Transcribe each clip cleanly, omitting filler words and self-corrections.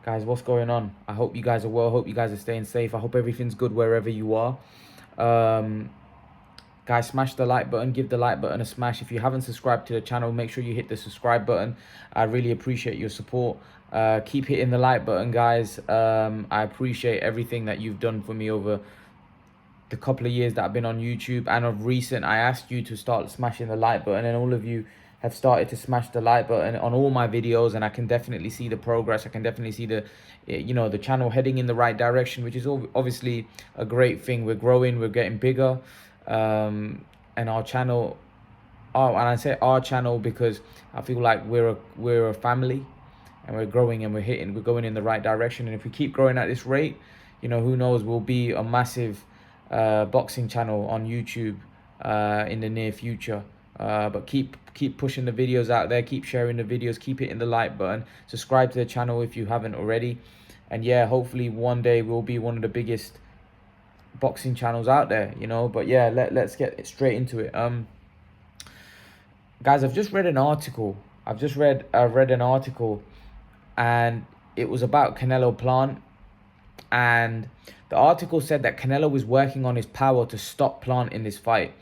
Guys, what's going on? I hope you guys are well. Hope you guys are staying safe. I hope everything's good wherever you are. Guys, smash the like button. Give the like button a smash. If you haven't subscribed to the channel, make sure you hit the subscribe button. I really appreciate your support. Keep hitting the like button, guys. I appreciate everything that you've done for me over the couple of years that I've been on YouTube. And of recent, I asked you to start smashing the like button, and all of you have started to smash the like button on all my videos, and I can definitely see the progress. I can definitely see the the channel heading in the right direction, which is obviously a great thing. We're growing, we're getting bigger, and our channel, and I say our channel because I feel like we're a family, and we're growing, and we're going in the right direction. And if we keep growing at this rate, who knows, we'll be a massive boxing channel on YouTube in the near future. But keep pushing the videos out there, keep sharing the videos, keep hitting the like button, subscribe to the channel if you haven't already. And yeah, hopefully one day we'll be one of the biggest boxing channels out there, but yeah, let's get straight into it. Guys, I've just read an article. I've read an article, and it was about Canelo Plant. And the article said that Canelo was working on his power to stop Plant in this fight.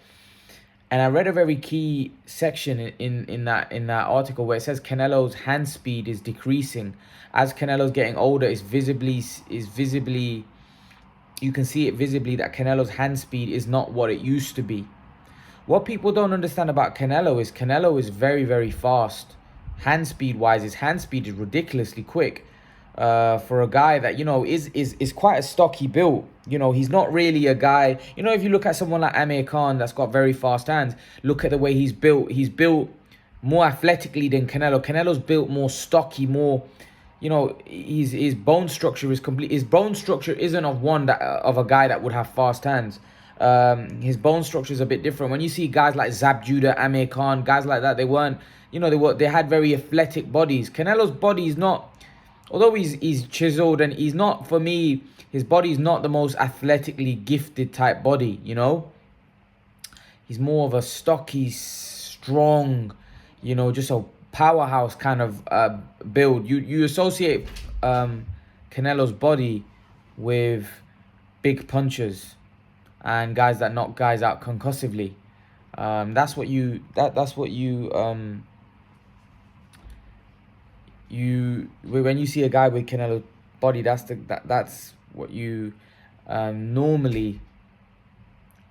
And I read a very key section in that article where it says Canelo's hand speed is decreasing as Canelo's getting older. Is visibly you can see it visibly that Canelo's hand speed is not what it used to be. What people don't understand about Canelo is very, very fast. Hand speed wise, his hand speed is ridiculously quick. For a guy that is quite a stocky build. He's not really a guy. If you look at someone like Amir Khan that's got very fast hands, look at the way he's built. He's built more athletically than Canelo. Canelo's built more stocky, more. His bone structure is complete. His bone structure isn't of a guy that would have fast hands. His bone structure is a bit different. When you see guys like Zab Judah, Amir Khan, guys like that, they weren't. They had very athletic bodies. Canelo's body is not. Although he's chiseled, and he's not, for me, his body's not the most athletically gifted type body, He's more of a stocky, strong, just a powerhouse kind of build. You associate Canelo's body with big punchers and guys that knock guys out concussively. That's what you when you see a guy with Canelo's body, that's what you normally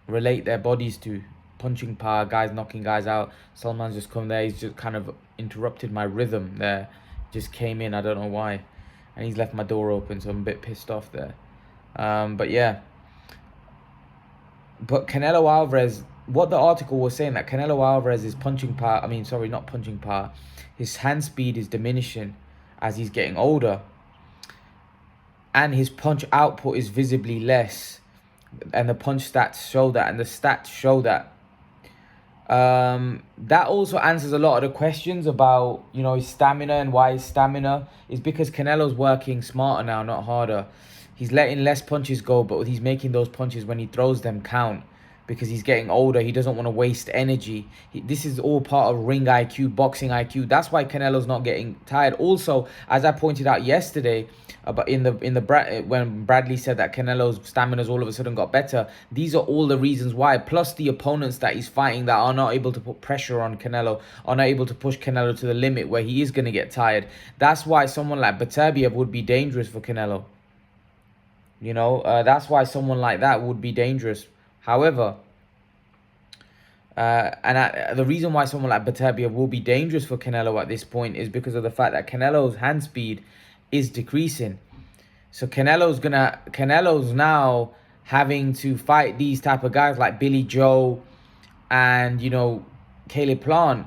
relate their bodies to. Punching power, guys knocking guys out. Salman's just come there. He's just kind of interrupted my rhythm there. Just came in, I don't know why, and he's left my door open, so I'm a bit pissed off there. But yeah. But Canelo Alvarez, what the article was saying, that Canelo Alvarez's punching power, not punching power, his hand speed is diminishing as he's getting older, and his punch output is visibly less, and the punch stats show that, and the stats show that. That also answers a lot of the questions about his stamina, and why his stamina is because Canelo's working smarter now, not harder. He's letting less punches go, but he's making those punches when he throws them count. Because he's getting older, he doesn't want to waste energy. This is all part of ring IQ, boxing IQ. That's why Canelo's not getting tired. Also, as I pointed out yesterday, but when Bradley said that Canelo's stamina's all of a sudden got better, these are all the reasons why. Plus the opponents that he's fighting that are not able to put pressure on Canelo, are not able to push Canelo to the limit where he is going to get tired. That's why someone like Beterbiev would be dangerous for Canelo. That's why someone like that would be dangerous. However, the reason why someone like Beterbiev will be dangerous for Canelo at this point is because of the fact that Canelo's hand speed is decreasing. So Canelo's now having to fight these type of guys like Billy Joe and Caleb Plant.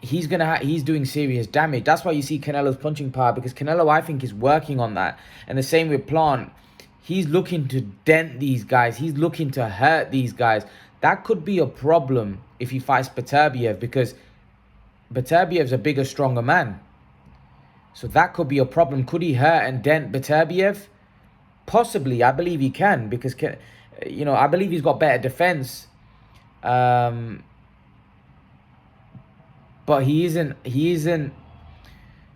He's doing serious damage. That's why you see Canelo's punching power, because Canelo, I think, is working on that. And the same with Plant. He's looking to dent these guys. He's looking to hurt these guys. That could be a problem if he fights Beterbiev, because Beterbiev's a bigger, stronger man. So that could be a problem. Could he hurt and dent Beterbiev? Possibly. I believe he can, because I believe he's got better defense. But he isn't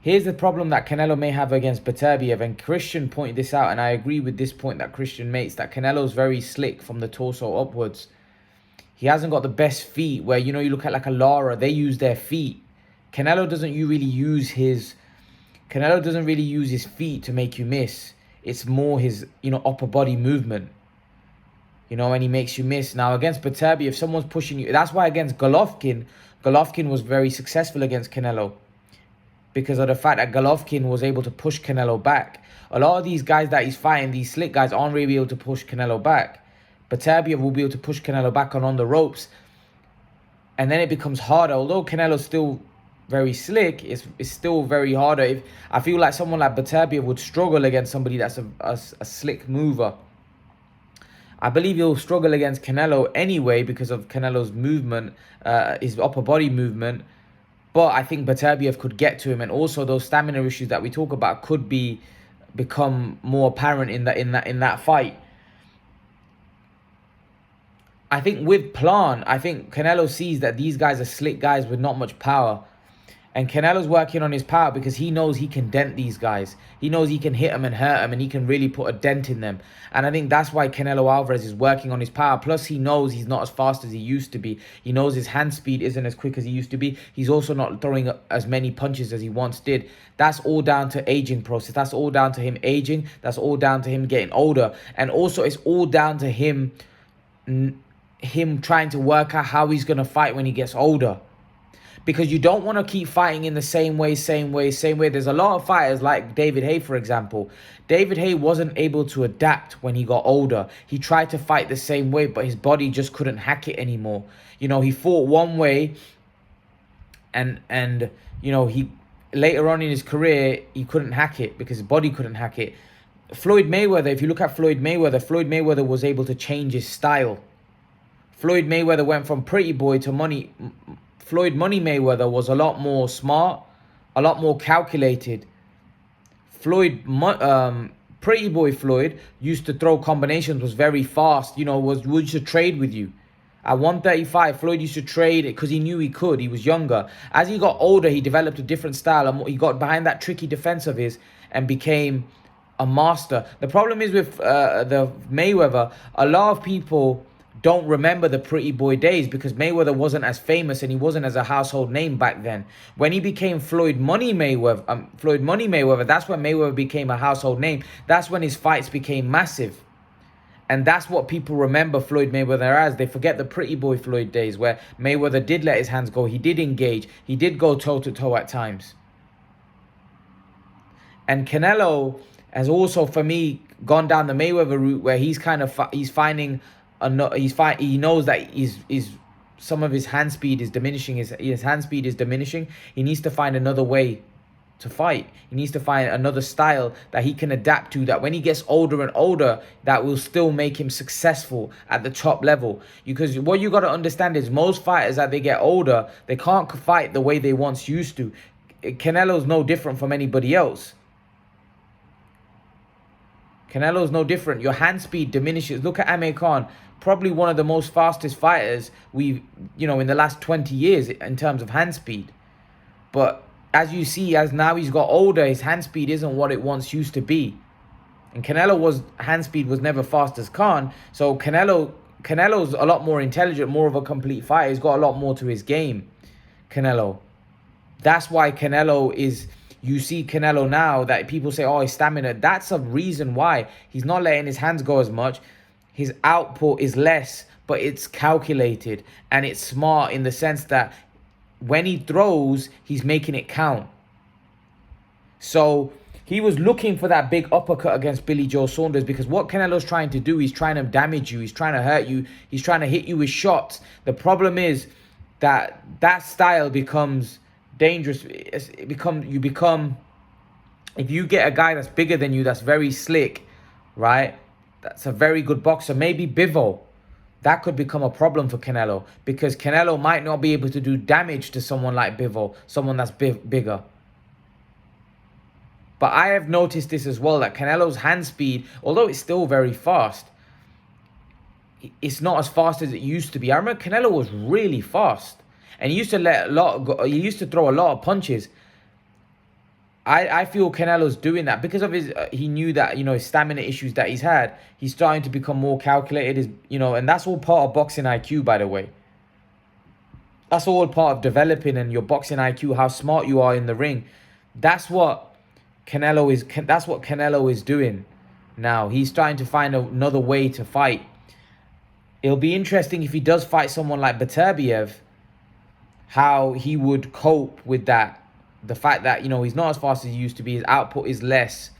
Here's the problem that Canelo may have against Beterbiev, and Christian pointed this out, and I agree with this point that Christian makes, that Canelo's very slick from the torso upwards. He hasn't got the best feet where, you look at like a Lara, they use their feet. Canelo doesn't really use his feet to make you miss. It's more his, upper body movement. And he makes you miss. Now, against Beterbiev, if someone's pushing you, that's why against Golovkin was very successful against Canelo. Because of the fact that Golovkin was able to push Canelo back. A lot of these guys that he's fighting, these slick guys, aren't really able to push Canelo back. Beterbiev will be able to push Canelo back on the ropes. And then it becomes harder. Although Canelo's still very slick, it's still very harder. I feel like someone like Beterbiev would struggle against somebody that's a slick mover. I believe he'll struggle against Canelo anyway because of Canelo's movement, his upper body movement. But I think Beterbiev could get to him, and also those stamina issues that we talk about could become more apparent in that fight. I think with Plant, I think Canelo sees that these guys are slick guys with not much power. And Canelo's working on his power because he knows he can dent these guys. He knows he can hit them and hurt them, and he can really put a dent in them. And I think that's why Canelo Alvarez is working on his power. Plus, he knows he's not as fast as he used to be. He knows his hand speed isn't as quick as he used to be. He's also not throwing as many punches as he once did. That's all down to aging process. That's all down to him aging. That's all down to him getting older. And also, it's all down to him trying to work out how he's going to fight when he gets older. Because you don't want to keep fighting in the same way. There's a lot of fighters like David Haye, for example. David Haye wasn't able to adapt when he got older. He tried to fight the same way, but his body just couldn't hack it anymore. He fought one way, and he later on in his career, he couldn't hack it because his body couldn't hack it. Floyd Mayweather, if you look at Floyd Mayweather was able to change his style. Floyd Mayweather went from pretty boy to money. Floyd Money Mayweather was a lot more smart, a lot more calculated. Pretty boy Floyd used to throw combinations, was very fast, used to trade with you. At 135, Floyd used to trade because he knew he could. He was younger. As he got older, he developed a different style, and he got behind that tricky defense of his and became a master. The problem is with the Mayweather, a lot of people don't remember the pretty boy days because Mayweather wasn't as famous and he wasn't as a household name back then. When he became Floyd Money Mayweather, that's when Mayweather became a household name. That's when his fights became massive. And that's what people remember Floyd Mayweather as. They forget the pretty boy Floyd days where Mayweather did let his hands go. He did engage. He did go toe-to-toe at times. And Canelo has also, for me, gone down the Mayweather route where he's finding... he knows that some of his hand speed is diminishing. His hand speed is diminishing. He needs to find another way to fight. He needs to find another style that he can adapt to, that when he gets older and older, that will still make him successful at the top level. Because what you got to understand is most fighters, as they get older, they can't fight the way they once used to. Canelo's no different from anybody else. Canelo's no different. Your hand speed diminishes. Look at Amir Khan, probably one of the most fastest fighters in the last 20 years in terms of hand speed. But as you see, as now he's got older, his hand speed isn't what it once used to be. And hand speed was never fast as Khan. So Canelo's a lot more intelligent, more of a complete fighter. He's got a lot more to his game, Canelo. That's why you see Canelo now that people say, oh, his stamina. That's a reason why he's not letting his hands go as much. His output is less, but it's calculated and it's smart in the sense that when he throws, he's making it count. So he was looking for that big uppercut against Billy Joe Saunders because what Canelo's trying to do, he's trying to damage you. He's trying to hurt you. He's trying to hit you with shots. The problem is that style becomes dangerous. If you get a guy that's bigger than you, that's very slick, right? That's a very good boxer. Maybe Bivol. That could become a problem for Canelo because Canelo might not be able to do damage to someone like Bivol, someone that's bigger. But I have noticed this as well, that Canelo's hand speed, although it's still very fast, it's not as fast as it used to be. I remember Canelo was really fast. And he used to throw a lot of punches. I feel Canelo's doing that because of his. He knew that, his stamina issues that he's had. He's starting to become more calculated. And that's all part of boxing IQ, by the way. That's all part of developing and your boxing IQ, how smart you are in the ring. That's what Canelo is. That's what Canelo is doing now. He's trying to find another way to fight. It'll be interesting if he does fight someone like Beterbiev, how he would cope with that. The fact that, he's not as fast as he used to be. His output is less.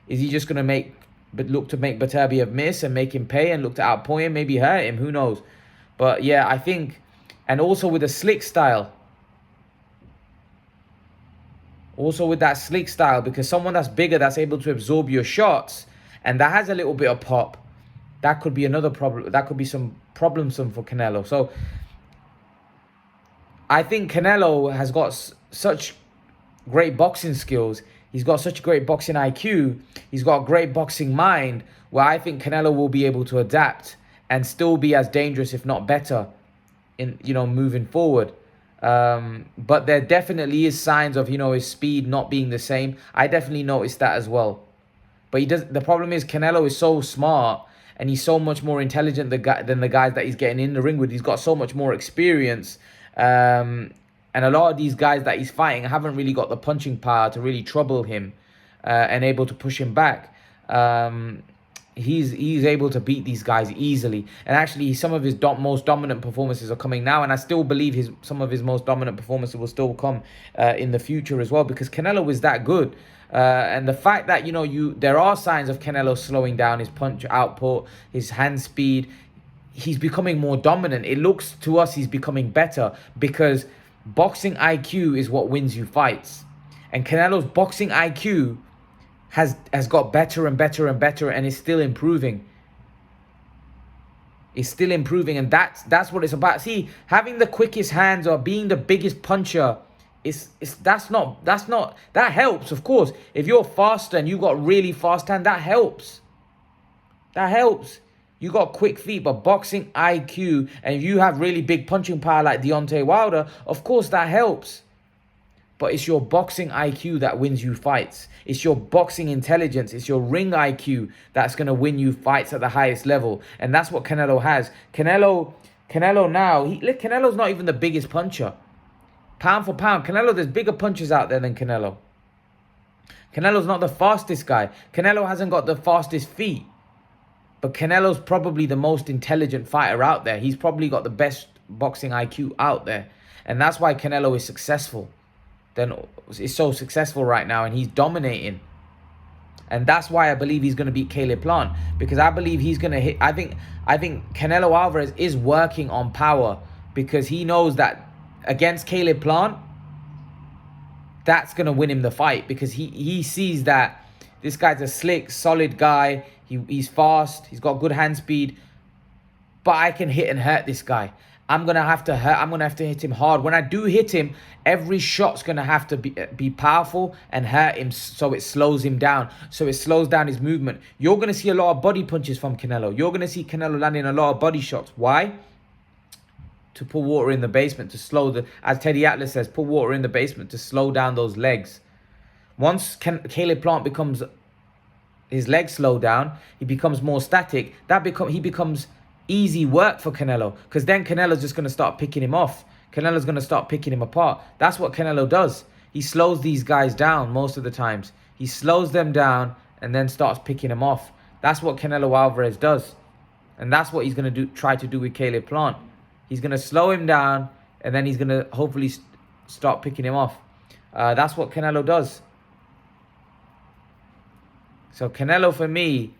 Is he just going to look to make Beterbiev miss and make him pay and look to outpoint him, maybe hurt him? Who knows? But yeah, I think, and also with a slick style. Also with that slick style, because someone that's bigger, that's able to absorb your shots, and that has a little bit of pop, that could be another problem. That could be some problemsome for Canelo. So I think Canelo has got such great boxing skills. He's got such great boxing IQ. He's got a great boxing mind, where I think Canelo will be able to adapt and still be as dangerous, if not better, in moving forward. But there definitely is signs of his speed not being the same. I definitely noticed that as well. But the problem is Canelo is so smart and he's so much more intelligent than the guys that he's getting in the ring with. He's got so much more experience. And a lot of these guys that he's fighting haven't really got the punching power to really trouble him and able to push him back. He's able to beat these guys easily. And actually, some of his most dominant performances are coming now. And I still believe some of his most dominant performances will still come in the future as well, because Canelo is that good. And the fact that, there are signs of Canelo slowing down his punch output, his hand speed. He's becoming more dominant. It looks to us he's becoming better, because boxing IQ is what wins you fights. And Canelo's boxing IQ has got better and better and better, and is still improving. It's still improving, and that's what it's about. See, having the quickest hands or being the biggest puncher, that helps, of course. If you're faster and you got really fast hand, that helps. That helps. You got quick feet, but boxing IQ, and if you have really big punching power like Deontay Wilder, of course that helps. But it's your boxing IQ that wins you fights. It's your boxing intelligence. It's your ring IQ that's going to win you fights at the highest level. And that's what Canelo has. Canelo now, Canelo's not even the biggest puncher. Pound for pound, Canelo, there's bigger punchers out there than Canelo. Canelo's not the fastest guy. Canelo hasn't got the fastest feet. But Canelo's probably the most intelligent fighter out there. He's probably got the best boxing IQ out there. And that's why Canelo is successful. Is so successful right now, and he's dominating. And that's why I believe he's going to beat Caleb Plant, because I believe he's going to hit. I think Canelo Alvarez is working on power, because he knows that against Caleb Plant, that's going to win him the fight, because he sees that this guy's a slick, solid guy. He's fast. He's got good hand speed. But I can hit and hurt this guy. I'm gonna have to hit him hard. When I do hit him, every shot's gonna have to be powerful and hurt him, so it slows him down. So it slows down his movement. You're gonna see a lot of body punches from Canelo. You're gonna see Canelo landing a lot of body shots. Why? To put water in the basement, to slow as Teddy Atlas says, put water in the basement to slow down those legs. Once Caleb Plant becomes, his legs slow down, he becomes more static. He becomes easy work for Canelo, because then Canelo's just going to start picking him off. Canelo's going to start picking him apart. That's what Canelo does. He slows these guys down most of the times. He slows them down and then starts picking them off. That's what Canelo Alvarez does. And that's what he's going to try to do with Caleb Plant. He's going to slow him down, and then he's going to hopefully start picking him off. That's what Canelo does. So Canelo, for me,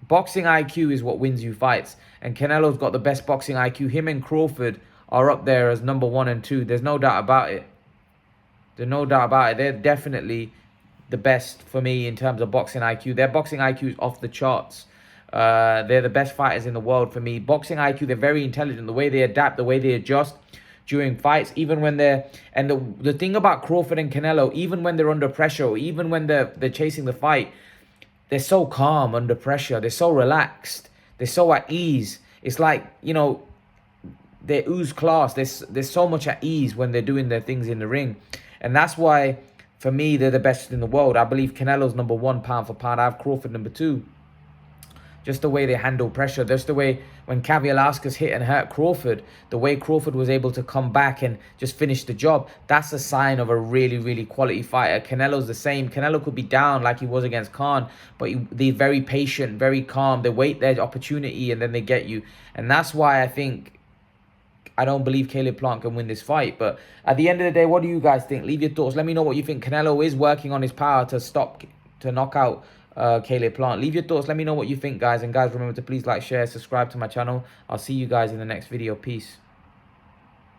boxing IQ is what wins you fights. And Canelo's got the best boxing IQ. Him and Crawford are up there as number 1 and 2. There's no doubt about it. There's no doubt about it. They're definitely the best for me in terms of boxing IQ. Their boxing IQ is off the charts. They're the best fighters in the world for me. Boxing IQ, they're very intelligent. The way they adapt, the way they adjust during fights, even when they're... And the thing about Crawford and Canelo, even when they're under pressure, or even when they're chasing the fight, they're so calm under pressure. They're so relaxed. They're so at ease. It's like, they ooze class. They're so much at ease when they're doing their things in the ring. And that's why For me, they're the best in the world. I believe Canelo's number one pound for pound. I have Crawford number two. Just the way they handle pressure, just the way when Velasquez hit and hurt Crawford, the way Crawford was able to come back and just finish the job, that's a sign of a really, really quality fighter. Canelo's the same. Canelo could be down like he was against Khan, but they're very patient, very calm. They wait their opportunity and then they get you. And that's why I don't believe Caleb Plant can win this fight. But at the end of the day, what do you guys think? Leave your thoughts. Let me know what you think. Canelo is working on his power to knock out Caleb Plant. Leave your thoughts. Let me know what you think, guys. And guys, remember to please like, share, subscribe to my channel. I'll see you guys in the next video. Peace.